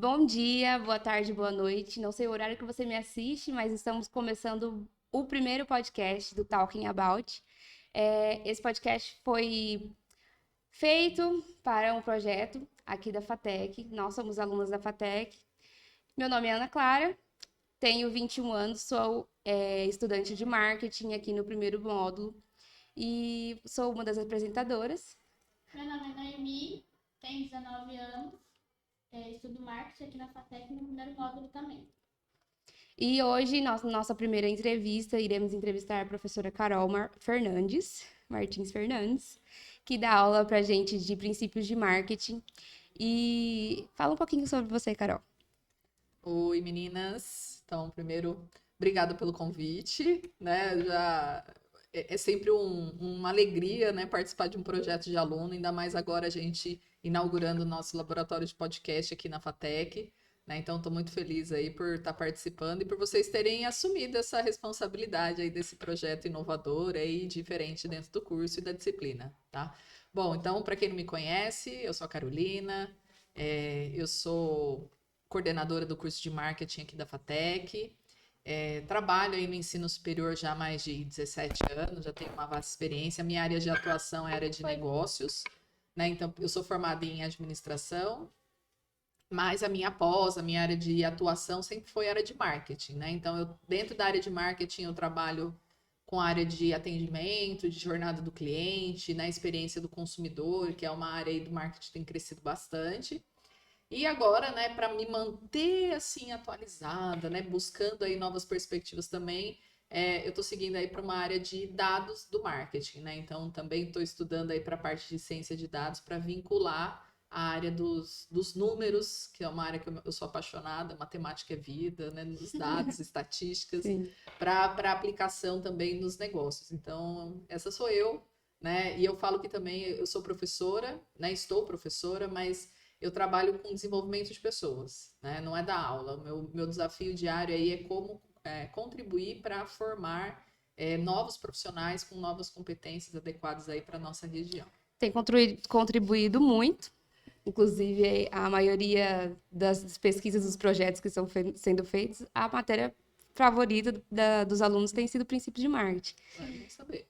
Bom dia, boa tarde, boa noite. Não sei o horário que você me assiste, mas estamos começando o primeiro podcast do Talking About. Esse podcast foi feito para um projeto aqui da FATEC. Nós somos alunas da FATEC. Meu nome é Ana Clara, tenho 21 anos, sou estudante de marketing aqui no primeiro módulo e sou uma das apresentadoras. Meu nome é Noemi, tenho 19 anos, estudo marketing aqui na FATEC no primeiro módulo também. E hoje, nossa primeira entrevista, iremos entrevistar a professora Carol Martins Fernandes, que dá aula pra gente de princípios de marketing. E fala um pouquinho sobre você, Carol. Oi, meninas. Então, primeiro, obrigada pelo convite, né? É sempre uma alegria, né, participar de um projeto de aluno, ainda mais agora a gente inaugurando o nosso laboratório de podcast aqui na FATEC, né? Então, estou muito feliz aí por estar participando e por vocês terem assumido essa responsabilidade aí desse projeto inovador aí, diferente dentro do curso e da disciplina, tá? Bom, então, para quem não me conhece, eu sou a Carolina, eu sou coordenadora do curso de marketing aqui da FATEC. Trabalho aí no ensino superior já há mais de 17 anos, já tenho uma vasta experiência. Minha área de atuação é a área de negócios, né? Então, eu sou formada em administração, mas a minha área de atuação sempre foi a área de marketing, né? Então, dentro da área de marketing, eu trabalho com a área de atendimento, de jornada do cliente, na experiência do consumidor, que é uma área aí do marketing que tem crescido bastante. E agora, né, para me manter assim atualizada, né, buscando aí novas perspectivas também, eu estou seguindo aí para uma área de dados do marketing, né? Então também estou estudando aí para a parte de ciência de dados para vincular a área dos números, que é uma área que eu sou apaixonada, matemática é vida, né, nos dados, estatísticas, para aplicação também nos negócios. Então, essa sou eu, né? E eu falo que também eu sou professora, né? Estou professora, mas eu trabalho com desenvolvimento de pessoas, né? Não é da aula. O meu desafio diário aí é como contribuir para formar novos profissionais com novas competências adequadas aí para a nossa região. Tem contribuído muito, inclusive a maioria das pesquisas, dos projetos que estão sendo feitos, a matéria favorita dos alunos tem sido princípios de marketing. Vamos saber.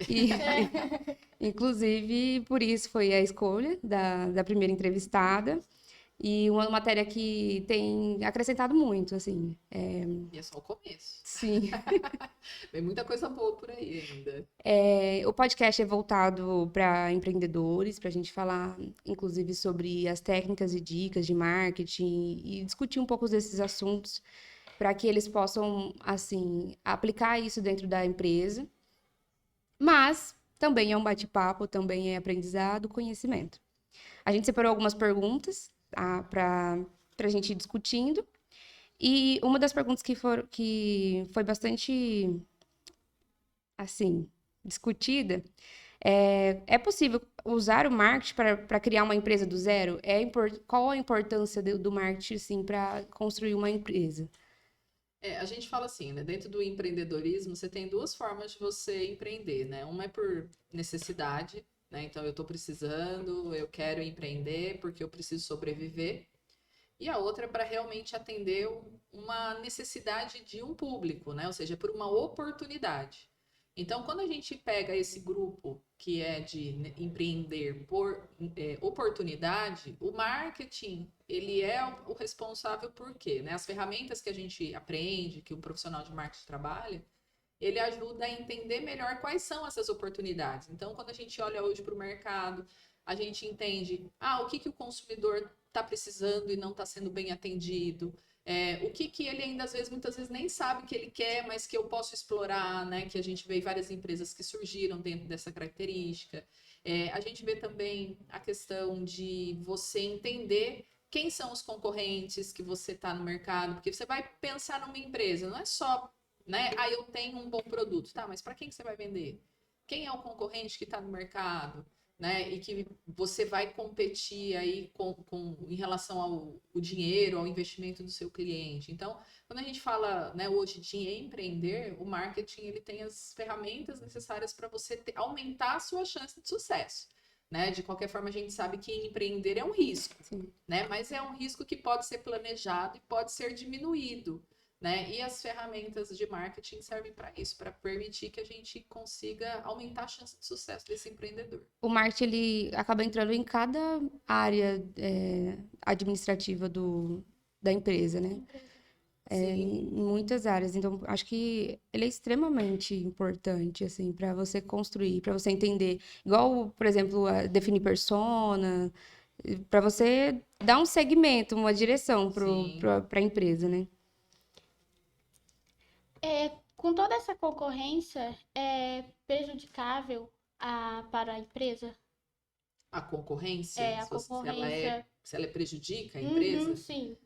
Inclusive, por isso foi a escolha da primeira entrevistada. E uma matéria que tem acrescentado muito, assim. E é só o começo. Sim. Vem muita coisa boa por aí ainda. O podcast é voltado para empreendedores, para a gente falar, inclusive, sobre as técnicas e dicas de marketing e discutir um pouco desses assuntos para que eles possam, assim, aplicar isso dentro da empresa. Mas também é um bate-papo, também é aprendizado, conhecimento. A gente separou algumas perguntas para a gente ir discutindo. E uma das perguntas que foi bastante, assim, discutida é possível usar o marketing para criar uma empresa do zero? Qual a importância do marketing, assim, para construir uma empresa? A gente fala assim, né? Dentro do empreendedorismo, você tem duas formas de você empreender, né? Uma é por necessidade, né? Então, eu estou precisando, eu quero empreender porque eu preciso sobreviver. E a outra é para realmente atender uma necessidade de um público, né? Ou seja, por uma oportunidade. Então, quando a gente pega esse grupo que é de empreender por oportunidade, o marketing, ele é o responsável por quê? Né? As ferramentas que a gente aprende, que o profissional de marketing trabalha, ele ajuda a entender melhor quais são essas oportunidades. Então, quando a gente olha hoje para o mercado, a gente entende o que o consumidor está precisando e não está sendo bem atendido, o que ele ainda, às vezes, muitas vezes nem sabe que ele quer, mas que eu posso explorar, né? Que a gente vê várias empresas que surgiram dentro dessa característica. A gente vê também a questão de você entender quem são os concorrentes que você está no mercado, porque você vai pensar numa empresa, não é só, né? Eu tenho um bom produto, tá? Mas para quem que você vai vender? Quem é o concorrente que está no mercado? Né, e que você vai competir aí em relação ao dinheiro, ao investimento do seu cliente. Então, quando a gente fala, né, hoje de empreender, o marketing ele tem as ferramentas necessárias para você aumentar a sua chance de sucesso. né? De qualquer forma, a gente sabe que empreender é um risco, Sim. né? Mas é um risco que pode ser planejado e pode ser diminuído, né? E as ferramentas de marketing servem para isso, para permitir que a gente consiga aumentar a chance de sucesso desse empreendedor. O marketing, ele acaba entrando em cada área administrativa da empresa, né? Em Sim, muitas áreas. Então, acho que ele é extremamente importante, assim, para você construir, para você entender. Igual, por exemplo, definir persona, para você dar um segmento, uma direção sim. para a empresa, né? Com toda essa concorrência, é prejudicável para a empresa? A concorrência, A se ela concorrência. prejudica a Uhum, empresa, sim.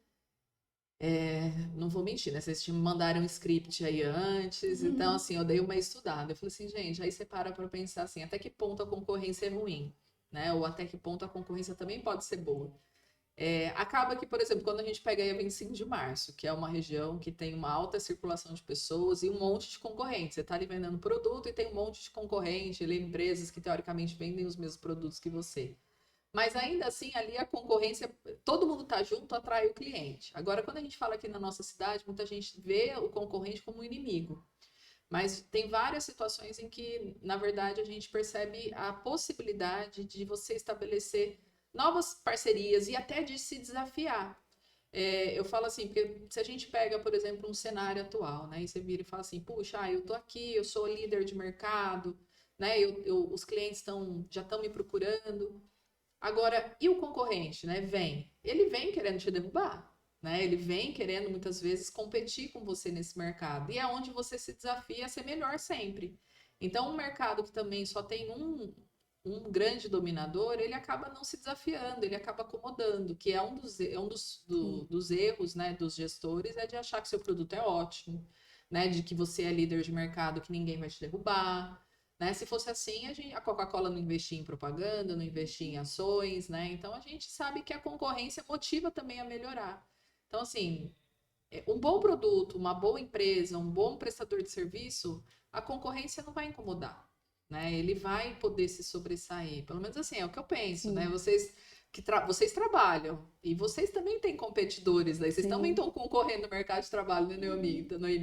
não vou mentir, né? Vocês me mandaram um script aí antes, então Uhum. assim, eu dei uma estudada. Eu falei assim, gente, aí você para pensar assim, até que ponto a concorrência é ruim, né? Ou até que ponto a concorrência também pode ser boa. Acaba que, por exemplo, quando a gente pega aí a 25 de março, que é uma região que tem uma alta circulação de pessoas e um monte de concorrentes. Você está ali vendendo produto e tem um monte de concorrente, ali, empresas que teoricamente vendem os mesmos produtos que você. Mas ainda assim, ali a concorrência, todo mundo está junto, atrai o cliente. Agora, quando a gente fala aqui na nossa cidade, muita gente vê o concorrente como um inimigo. Mas tem várias situações em que, na verdade, a gente percebe a possibilidade de você estabelecer novas parcerias e até de se desafiar. Eu falo assim, porque se a gente pega, por exemplo, um cenário atual, né, e você vira e fala assim, puxa, eu tô aqui, eu sou líder de mercado, né, os clientes já estão me procurando. Agora, e o concorrente, né? Ele vem querendo te derrubar, né? Ele vem querendo muitas vezes competir com você nesse mercado. E é onde você se desafia a ser melhor sempre. Então, um mercado que também só tem um grande dominador, ele acaba não se desafiando, ele acaba acomodando, que é dos erros, né, dos gestores, é de achar que seu produto é ótimo, né? De que você é líder de mercado, que ninguém vai te derrubar. Né? Se fosse assim, a Coca-Cola não investia em propaganda, não investia em ações, né? Então a gente sabe que a concorrência motiva também a melhorar. Então, assim, um bom produto, uma boa empresa, um bom prestador de serviço, a concorrência não vai incomodar, né? Ele vai poder se sobressair. Pelo menos assim, é o que eu penso, né? Sim, Vocês trabalham e vocês também têm competidores, né? Vocês também sim. estão concorrendo no mercado de trabalho, né, Noemi?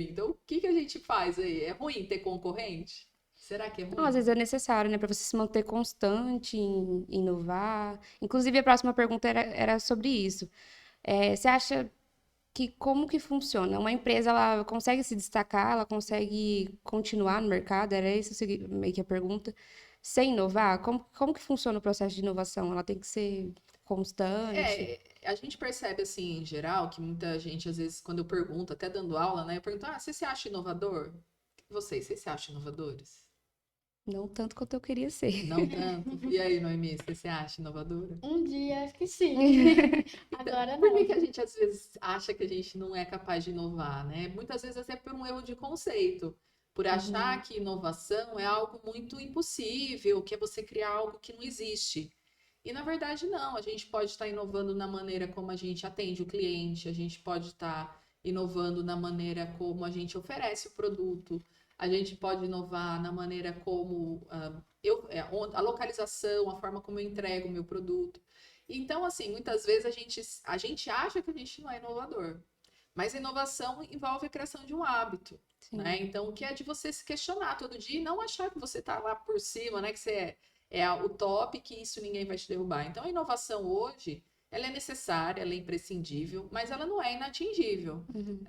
Então, o que a gente faz aí? É ruim ter concorrente? Será que é Não, às ruim? vezes é necessário, né, para você se manter constante em inovar. Inclusive, a próxima pergunta era sobre isso. Você acha que como que funciona? Uma empresa, ela consegue se destacar, ela consegue continuar no mercado? Era isso meio que a pergunta. Sem inovar? Como que funciona o processo de inovação? Ela tem que ser constante? A gente percebe assim, em geral, que muita gente, às vezes, quando eu pergunto, até dando aula, né? Eu pergunto, você se acha inovador? Vocês se acham inovadores? Não tanto quanto eu queria ser. Não tanto? E aí, Noemi, você se acha inovadora? Um dia acho que sim. Então, Agora por que não. que a gente às vezes acha que a gente não é capaz de inovar, né? Muitas vezes até por um erro de conceito, por achar Uhum, que inovação é algo muito impossível, que é você criar algo que não existe. E na verdade não, a gente pode estar inovando na maneira como a gente atende o cliente, a gente pode estar inovando na maneira como a gente oferece o produto, a gente pode inovar na maneira como a localização, a forma como eu entrego o meu produto. Então, assim, muitas vezes a gente acha que a gente não é inovador, mas a inovação envolve a criação de um hábito, sim. né? Então, o que é de você se questionar todo dia e não achar que você está lá por cima, né? Que você é o top, que isso ninguém vai te derrubar. Então, a inovação hoje, ela é necessária, ela é imprescindível, mas ela não é inatingível. Uhum.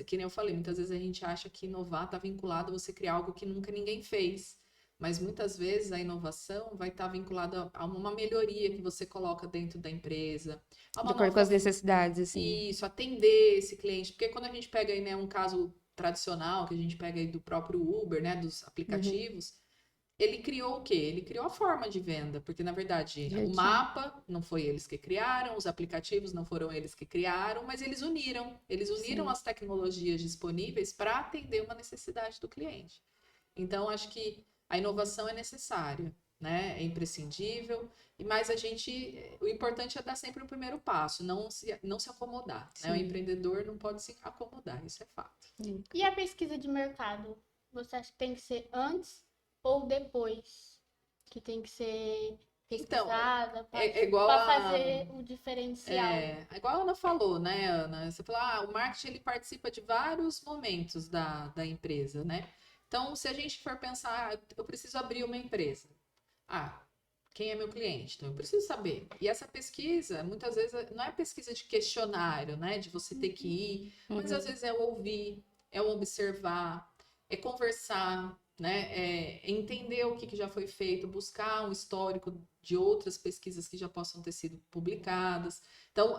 Que nem eu falei, muitas vezes a gente acha que inovar está vinculado a você criar algo que nunca ninguém fez. Mas muitas vezes a inovação vai estar vinculada a uma melhoria que você coloca dentro da empresa, a De uma acordo com nova as necessidades, assim. isso, atender esse cliente. Porque quando a gente pega aí, né, um caso tradicional, que a gente pega aí do próprio Uber, né, dos Uhum. aplicativos, ele criou o quê? Ele criou a forma de venda, porque na verdade Já o tinha. mapa não foi eles que criaram, os aplicativos não foram eles que criaram, mas eles uniram Sim. as tecnologias disponíveis para atender uma necessidade do cliente. Então, acho que a inovação é necessária, né? É imprescindível, mas o importante é dar sempre o primeiro passo, não se acomodar, né? O Sim. empreendedor não pode se acomodar, isso é fato. Sim. E a pesquisa de mercado? Você acha que tem que ser antes ou depois? Que tem que ser pesquisada é igual para a... fazer o diferencial. É igual a Ana falou, né, Ana? Você falou, o marketing ele participa de vários momentos da empresa, né? Então, se a gente for pensar, eu preciso abrir uma empresa. Ah, quem é meu cliente? Então, eu preciso saber. E essa pesquisa, muitas vezes, não é pesquisa de questionário, né? De você ter que ir, mas às vezes é o ouvir, é o observar, é conversar, né? É entender o que já foi feito, buscar um histórico de outras pesquisas que já possam ter sido publicadas. Então,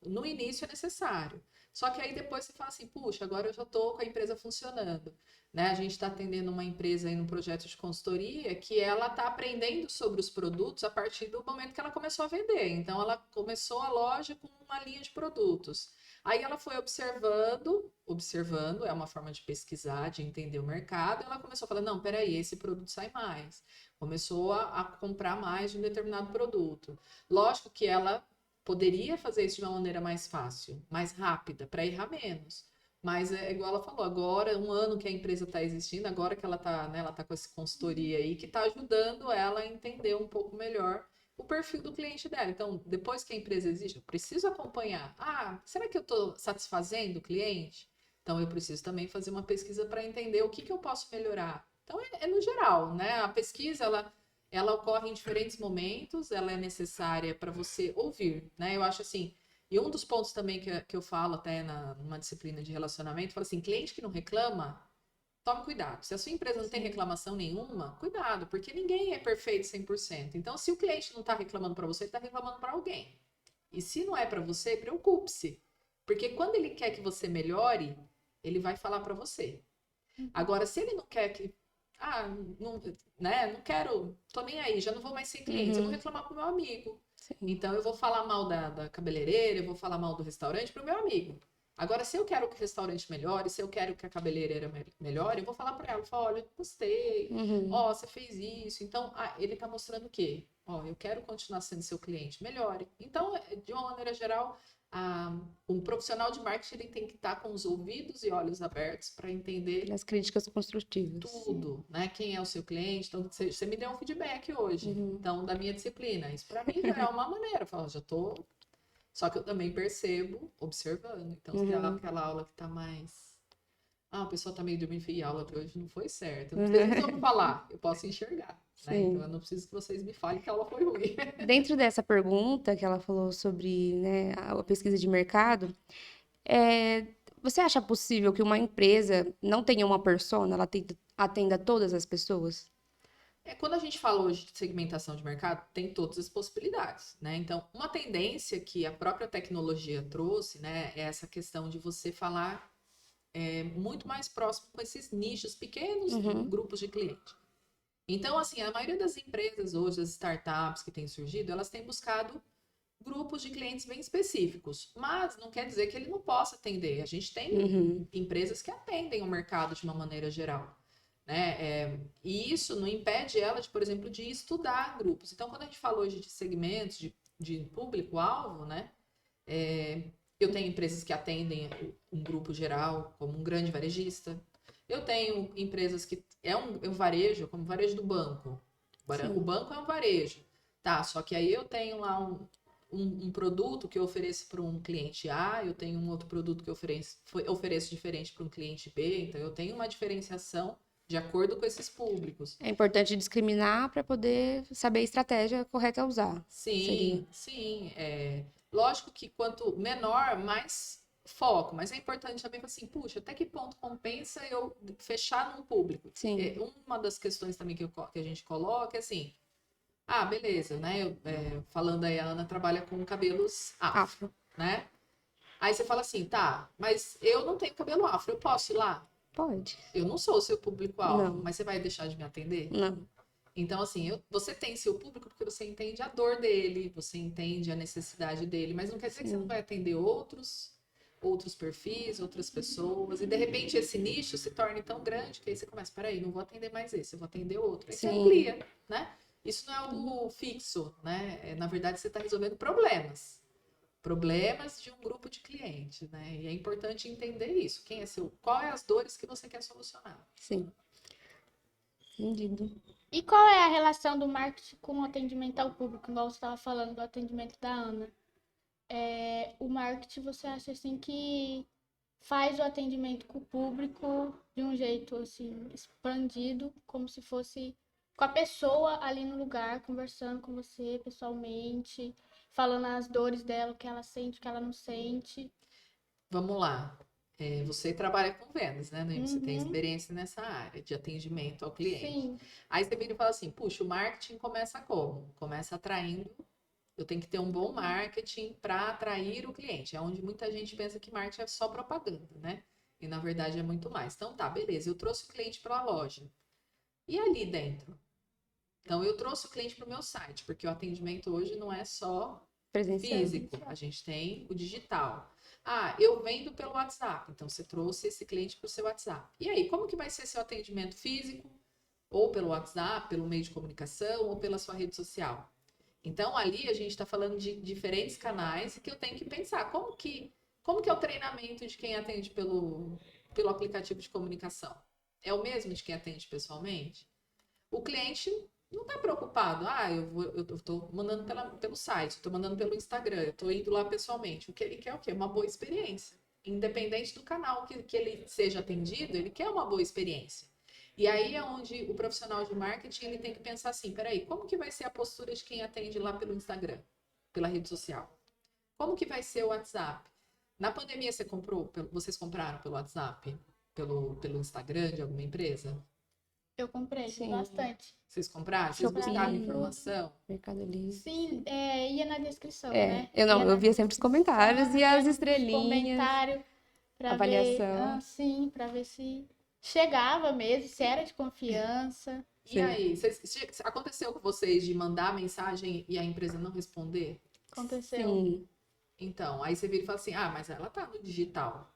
no início é necessário. Só que aí depois você fala assim, puxa, agora eu já estou com a empresa funcionando. Né? A gente está atendendo uma empresa aí no projeto de consultoria que ela está aprendendo sobre os produtos a partir do momento que ela começou a vender. Então, ela começou a loja com uma linha de produtos. Aí ela foi observando, é uma forma de pesquisar, de entender o mercado. Ela começou a falar, não, peraí, esse produto sai mais. Começou a comprar mais de um determinado produto. Lógico que ela poderia fazer isso de uma maneira mais fácil, mais rápida, para errar menos. Mas é igual ela falou, agora, um ano que a empresa está existindo, agora que ela está, né, ela tá com essa consultoria aí, que está ajudando ela a entender um pouco melhor o perfil do cliente dela. Então, depois que a empresa existe, eu preciso acompanhar. Ah, será que eu estou satisfazendo o cliente? Então, eu preciso também fazer uma pesquisa para entender o que eu posso melhorar. Então, é no geral, né? A pesquisa, ela ocorre em diferentes momentos, ela é necessária para você ouvir, né? Eu acho assim, e um dos pontos também que eu falo até numa disciplina de relacionamento, falo assim, cliente que não reclama, tome cuidado. Se a sua empresa não tem reclamação nenhuma, cuidado, porque ninguém é perfeito 100%. Então, se o cliente não está reclamando para você, ele está reclamando para alguém. E se não é para você, preocupe-se. Porque quando ele quer que você melhore, ele vai falar para você. Agora, se ele não quer que... não, né, não quero, tô nem aí, já não vou mais ser cliente, eu vou reclamar pro meu amigo. Sim. Então, eu vou falar mal da cabeleireira, eu vou falar mal do restaurante pro meu amigo. Agora, se eu quero que o restaurante melhore, se eu quero que a cabeleireira melhore, eu vou falar para ela, olha, gostei, ó, você fez isso. Então, ele tá mostrando o quê? Ó, eu quero continuar sendo seu cliente, melhore. Então, de uma maneira geral, um profissional de marketing ele tem que estar com os ouvidos e olhos abertos para entender As críticas construtivas. tudo, né? Quem é o seu cliente? Então, você me deu um feedback hoje, então, da minha disciplina. Isso para mim já é uma maneira. Eu falo, já tô. Só que eu também percebo observando. Então, se é aquela aula que tá mais. A pessoa tá meio dormindo e a aula de hoje não foi certa. Eu não preciso falar, eu posso enxergar. Né? Então, eu não preciso que vocês me falem que a aula foi ruim. Dentro dessa pergunta que ela falou sobre, né, a pesquisa de mercado, é, você acha possível que uma empresa não tenha uma persona, ela atenda todas as pessoas? Quando a gente fala hoje de segmentação de mercado, tem todas as possibilidades, né? Então, uma tendência que a própria tecnologia trouxe, né, é essa questão de você falar muito mais próximo com esses nichos, pequenos grupos de cliente. Então, assim, a maioria das empresas hoje, as startups que têm surgido, elas têm buscado grupos de clientes bem específicos, mas não quer dizer que ele não possa atender. A gente tem empresas que atendem o mercado de uma maneira geral. Né? E isso não impede ela, por exemplo, de estudar grupos. Então, quando a gente fala hoje de segmentos, de público-alvo, né? Eu tenho empresas que atendem um grupo geral, como um grande varejista. Eu tenho empresas que é um varejo, como o varejo do banco. O banco é um varejo. Tá, só que aí eu tenho lá um produto que eu ofereço para um cliente A, eu tenho um outro produto que eu ofereço diferente para um cliente B, então eu tenho uma diferenciação de acordo com esses públicos. É importante discriminar para poder saber a estratégia correta a usar. Sim, sim. Lógico que quanto menor, mais foco, mas é importante também assim, puxa, até que ponto compensa eu fechar num público? Sim. Uma das questões também que a gente coloca é assim, beleza, né? Falando aí, a Ana trabalha com cabelos afro, né? Aí você fala assim, tá, mas eu não tenho cabelo afro, eu posso ir lá? Pode. Eu não sou o seu público-alvo, Não. mas você vai deixar de me atender? Não. Então, assim, você tem seu público porque você entende a dor dele, você entende a necessidade dele, mas não quer dizer que você não vai atender outros perfis, outras pessoas, e de repente esse nicho se torne tão grande que aí você começa, peraí, não vou atender mais esse, eu vou atender outro. Aí você amplia, né? Isso não é algo fixo, né? Na verdade, você está resolvendo problemas de um grupo de clientes, né? E é importante entender isso. Qual é as dores que você quer solucionar? Sim. Entendido. E qual é a relação do marketing com o atendimento ao público? Igual você estava falando do atendimento da Ana. O marketing, você acha assim que faz o atendimento com o público de um jeito assim expandido, como se fosse com a pessoa ali no lugar, conversando com você pessoalmente, falando as dores dela, o que ela sente, o que ela não sente. Vamos lá. Você trabalha com vendas, né, Noemi? Você tem Uhum, experiência nessa área de atendimento ao cliente. sim, Aí você vira e fala assim, puxa, o marketing começa como? Começa atraindo. Eu tenho que ter um bom marketing para atrair o cliente. É onde muita gente pensa que marketing é só propaganda, né? E na verdade é muito mais. Então tá, beleza, eu trouxe o cliente para a loja. E ali dentro? Então eu trouxe o cliente para o meu site, porque o atendimento hoje não é só Presencial. físico, a gente tem o digital. Ah, eu vendo pelo WhatsApp, então você trouxe esse cliente para o seu WhatsApp. E aí, como que vai ser seu atendimento físico? Ou pelo WhatsApp, pelo meio de comunicação, ou pela sua rede social? Então, ali a gente está falando de diferentes canais que eu tenho que pensar como que é o treinamento de quem atende pelo aplicativo de comunicação? É o mesmo de quem atende pessoalmente? O cliente não está preocupado. Ah, eu estou mandando pelo site, estou mandando pelo Instagram, eu estou indo lá pessoalmente. O que ele quer é o quê? Uma boa experiência. Independente do canal que ele seja atendido, ele quer uma boa experiência. E aí é onde o profissional de marketing ele tem que pensar assim, peraí, como que vai ser a postura de quem atende lá pelo Instagram, pela rede social? Como que vai ser o WhatsApp? Na pandemia vocês compraram pelo WhatsApp, pelo Instagram de alguma empresa? eu comprei, fiz Sim. bastante. Vocês compraram? Vocês buscaram Shopee, informação? Mercado Livre. Sim, ia na descrição, É, né? eu não, Ia eu na via sempre os comentários e ia as nos estrelinhas, comentários para ver, avaliação. sim, para ver se chegava mesmo, se era de confiança. E Sim. aí, aconteceu com vocês de mandar mensagem e a empresa não responder? Aconteceu. Sim. Então, aí você vira e fala assim: ah, mas ela tá no digital.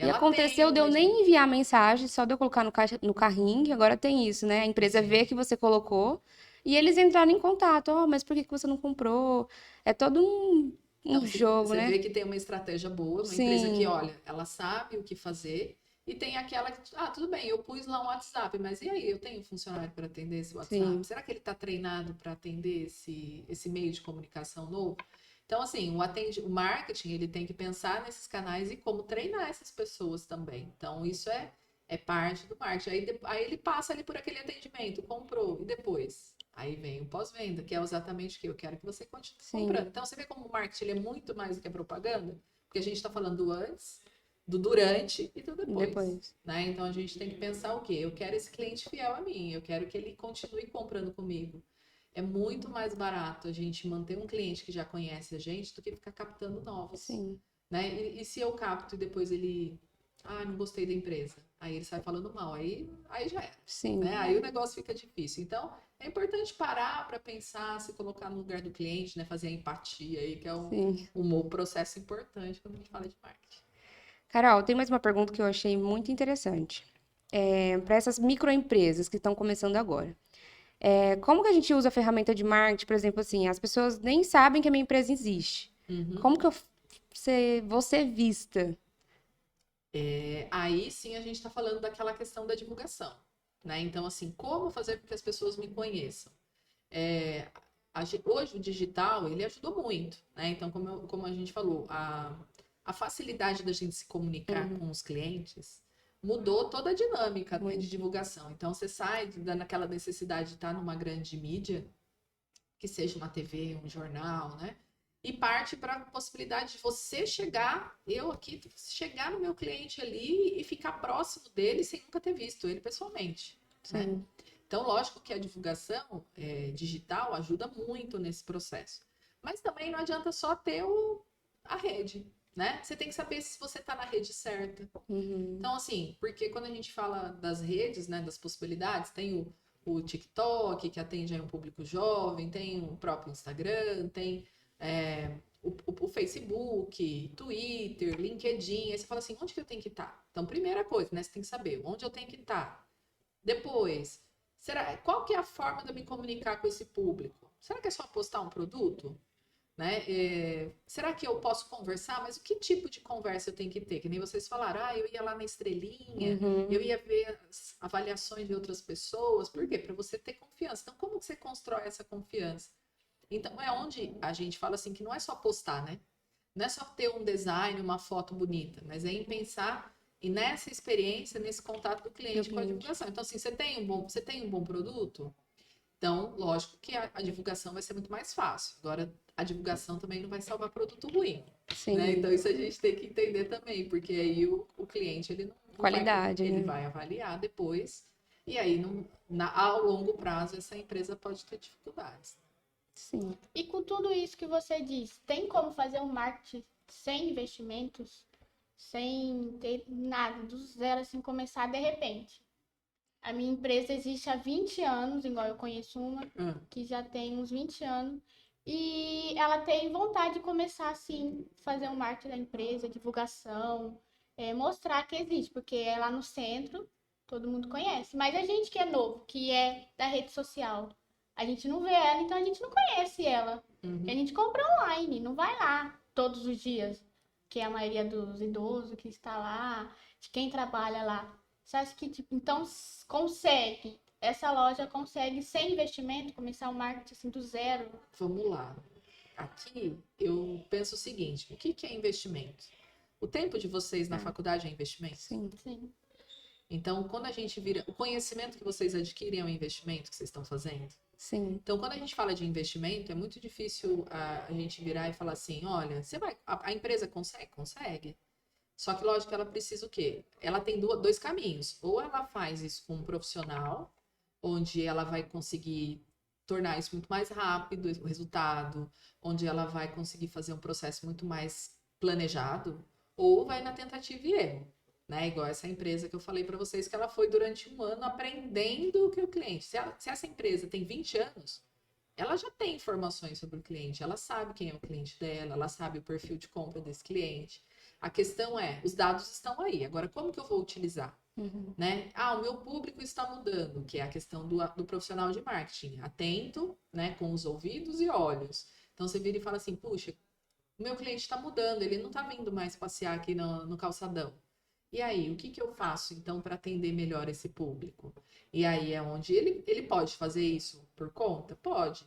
E Ela tem aconteceu de uma. eu nem enviar mensagem, só de eu colocar no carrinho, que agora tem isso, né? A empresa Sim. vê que você colocou e eles entraram em contato. Oh, mas por que que você não comprou? É todo um Então, jogo, você né? vê que tem uma estratégia boa, uma empresa que, Sim, olha, ela sabe o que fazer, e tem aquela que, ah, tudo bem, eu pus lá um WhatsApp, mas e aí, eu tenho um funcionário para atender esse WhatsApp? sim, Será que ele está treinado para atender esse meio de comunicação novo? Então, assim, o marketing, ele tem que pensar nesses canais e como treinar essas pessoas também. Então, isso é parte do marketing. Aí ele passa ali por aquele atendimento, comprou, e depois? Aí vem o pós-venda, que é exatamente o que eu quero que você continue comprando. sim. Então, você vê como o marketing ele é muito mais do que a propaganda, porque a gente está falando do antes, do durante e do depois. Depois. Né? Então, a gente tem que pensar o quê? Eu quero esse cliente fiel a mim, eu quero que ele continue comprando comigo. É muito mais barato a gente manter um cliente que já conhece a gente do que ficar captando novos. Sim, Né? E se eu capto e depois ele. Ah, não gostei da empresa. Aí ele sai falando mal. Aí já era. sim, Né? Aí o negócio fica difícil. Então, é importante parar para pensar, se colocar no lugar do cliente, né? Fazer a empatia aí, que é sim. um processo importante quando a gente fala de marketing. Carol, tem mais uma pergunta que eu achei muito interessante. Para essas microempresas que estão começando agora. Como que a gente usa a ferramenta de marketing, por exemplo, assim, as pessoas nem sabem que a minha empresa existe. Uhum. Como que vou ser vista? Aí sim a gente está falando daquela questão da divulgação. Né? Então, assim, como fazer com que as pessoas me conheçam? É, hoje o digital ele ajudou muito, né? Então, como a gente falou, a facilidade da gente se comunicar Uhum, com os clientes mudou toda a dinâmica, né, de muito. divulgação. Então, você sai daquela necessidade de estar numa grande mídia, que seja uma TV, um jornal, né? E parte para a possibilidade de você chegar, eu aqui, chegar no meu cliente ali e ficar próximo dele sem nunca ter visto ele pessoalmente, né? Sim, Então, lógico que a divulgação digital ajuda muito nesse processo. Mas também não adianta só ter a rede, né? Você tem que saber se você está na rede certa. uhum, Então, assim, porque quando a gente fala das redes, né, das possibilidades, tem o TikTok, que atende aí um público jovem, tem o próprio Instagram, tem o Facebook, Twitter, LinkedIn. Aí você fala assim, onde que eu tenho que estar? Então, primeira coisa, né, você tem que saber onde eu tenho que estar. Depois, qual que é a forma de eu me comunicar com esse público? Será que é só postar um produto? né? Será que eu posso conversar? Mas o que tipo de conversa eu tenho que ter? Que nem vocês falaram, eu ia lá na estrelinha, eu ia ver as avaliações de outras pessoas. Por quê? Para você ter confiança. Então, como que você constrói essa confiança? Então, é onde a gente fala assim que não é só postar, né? Não é só ter um design, uma foto bonita, mas é em pensar e nessa experiência, nesse contato do cliente com a divulgação. Então, assim, você tem um bom produto? Então, lógico que a divulgação vai ser muito mais fácil. Agora, a divulgação também não vai salvar produto ruim, Sim. né? Então, isso a gente tem que entender também, porque aí o cliente, ele não Qualidade, vai, ele né? vai avaliar depois, e aí, ao longo prazo, essa empresa pode ter dificuldades. Sim. E com tudo isso que você diz, tem como fazer um marketing sem investimentos, sem ter nada, do zero, assim, começar de repente? A minha empresa existe há 20 anos, igual eu conheço uma, que já tem uns 20 anos, e ela tem vontade de começar, assim, fazer um marketing da empresa, divulgação, mostrar que existe, porque é lá no centro, todo mundo conhece. Mas a gente que é novo, que é da rede social, a gente não vê ela, então a gente não conhece ela. A gente compra online, não vai lá todos os dias, que é a maioria dos idosos que está lá, de quem trabalha lá. Você acha que, tipo, então essa loja consegue, sem investimento, começar o marketing assim, do zero? Vamos lá. Aqui eu penso o seguinte: o que é investimento? O tempo de vocês na faculdade é investimento? Sim. Sim. Então, quando a gente vira. O conhecimento que vocês adquirem é um investimento que vocês estão fazendo? Sim. Então, quando a gente fala de investimento, é muito difícil a gente virar e falar assim: olha, você vai. A empresa consegue? Consegue. Só que, lógico, ela precisa o quê? Ela tem dois caminhos. Ou ela faz isso com um profissional, onde ela vai conseguir tornar isso muito mais rápido, o resultado, onde ela vai conseguir fazer um processo muito mais planejado, ou vai na tentativa e erro, né? Igual essa empresa que eu falei para vocês, que ela foi durante um ano aprendendo o que o cliente. Se essa empresa tem 20 anos, ela já tem informações sobre o cliente, ela sabe quem é o cliente dela, ela sabe o perfil de compra desse cliente. A questão é, os dados estão aí, agora como que eu vou utilizar? Né? O meu público está mudando, que é a questão do profissional de marketing, atento, né, com os ouvidos e olhos. Então você vira e fala assim, puxa, o meu cliente está mudando, ele não está vindo mais passear aqui no calçadão. E aí, o que eu faço então para atender melhor esse público? E aí é onde ele pode fazer isso por conta? Pode.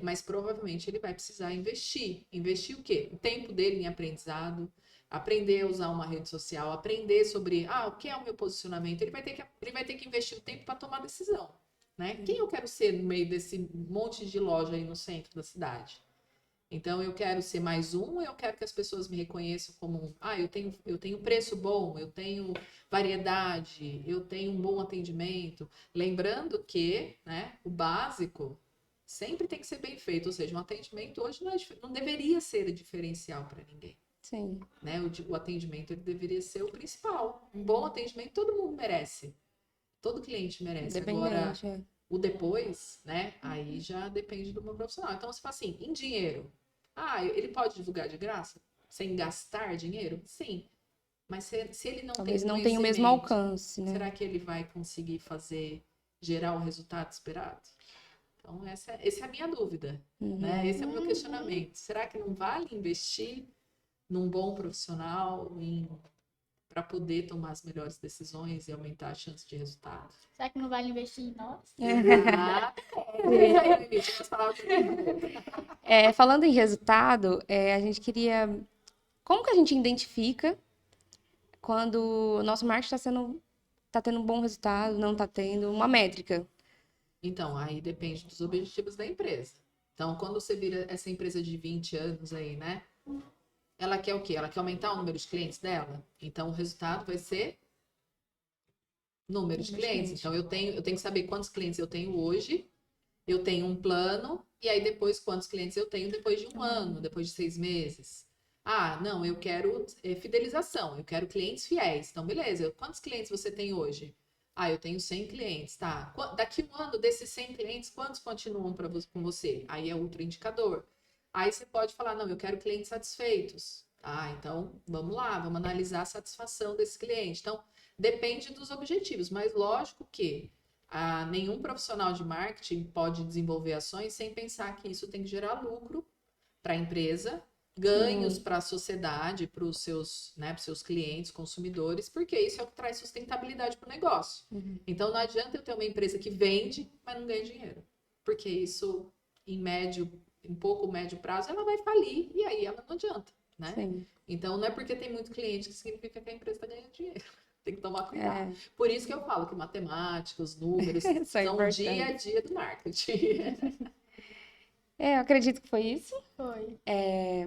Mas provavelmente ele vai precisar investir. Investir o quê? O tempo dele em aprendizado, aprender a usar uma rede social, aprender sobre o que é o meu posicionamento. Ele vai ter que investir o tempo para tomar decisão. Né? Quem eu quero ser no meio desse monte de loja aí no centro da cidade? Então eu quero ser mais um, eu quero que as pessoas me reconheçam como eu tenho preço bom, eu tenho variedade, eu tenho um bom atendimento. Lembrando que, né, o básico sempre tem que ser bem feito, ou seja, um atendimento hoje não deveria ser diferencial para ninguém. Sim. Né? O atendimento ele deveria ser o principal. Um bom atendimento todo mundo merece. Todo cliente merece. Agora, o depois, né? Aí já depende do meu profissional. Então, você fala assim, em dinheiro. Ele pode divulgar de graça? Sem gastar dinheiro? Sim. Mas se ele não Talvez tem não tenha o mesmo alcance, né? será que ele vai conseguir gerar o resultado esperado? Então, essa é a minha dúvida, né? Esse é o meu questionamento. Será que não vale investir num bom profissional para poder tomar as melhores decisões e aumentar a chance de resultado? Será que não vale investir em nós? Falando em resultado, a gente queria... Como que a gente identifica quando o nosso marketing tá tendo um bom resultado, não tá tendo uma métrica? Então, aí depende dos objetivos da empresa. Então, quando você vira essa empresa de 20 anos aí, né? Ela quer o quê? Ela quer aumentar o número de clientes dela? Então, o resultado vai ser número de clientes. Então, eu tenho que saber quantos clientes eu tenho hoje, eu tenho um plano, e aí depois quantos clientes eu tenho depois de um ano, depois de 6 meses. Não, eu quero fidelização, eu quero clientes fiéis. Então, beleza, quantos clientes você tem hoje? Eu tenho 100 clientes, tá? Daqui um ano, desses 100 clientes, quantos continuam com você? Aí é outro indicador. Aí você pode falar, não, eu quero clientes satisfeitos. Então, vamos lá, vamos analisar a satisfação desse cliente. Então, depende dos objetivos, mas lógico que nenhum profissional de marketing pode desenvolver ações sem pensar que isso tem que gerar lucro para a empresa, ganhos para a sociedade, para os seus, né, pros seus clientes, consumidores, porque isso é o que traz sustentabilidade para o negócio. Então não adianta eu ter uma empresa que vende, mas não ganha dinheiro. Porque isso, em pouco médio prazo, ela vai falir e aí ela não adianta, né? Sim. Então não é porque tem muito cliente que significa que a empresa está ganhando dinheiro. Tem que tomar cuidado. É. Por isso que eu falo que matemática, os números, são o dia a dia do marketing. Eu acredito que foi isso. Foi.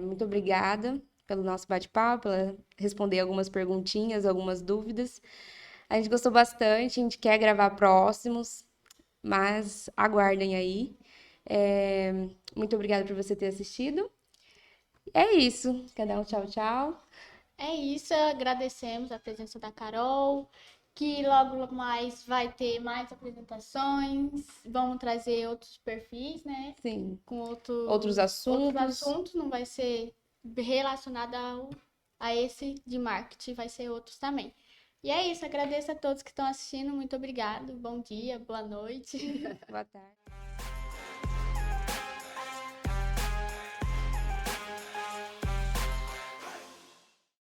Muito obrigada pelo nosso bate-papo, pela responder algumas perguntinhas, algumas dúvidas. A gente gostou bastante, a gente quer gravar próximos, mas aguardem aí. Muito obrigada por você ter assistido. É isso. Quer dar um tchau, tchau? É isso, agradecemos a presença da Carol, que logo mais vai ter mais apresentações, vamos trazer outros perfis, né? Sim. Com Outros assuntos. não vai ser relacionado a esse de marketing, vai ser outros também. E é isso, agradeço a todos que estão assistindo, muito obrigado, bom dia, boa noite. Boa tarde.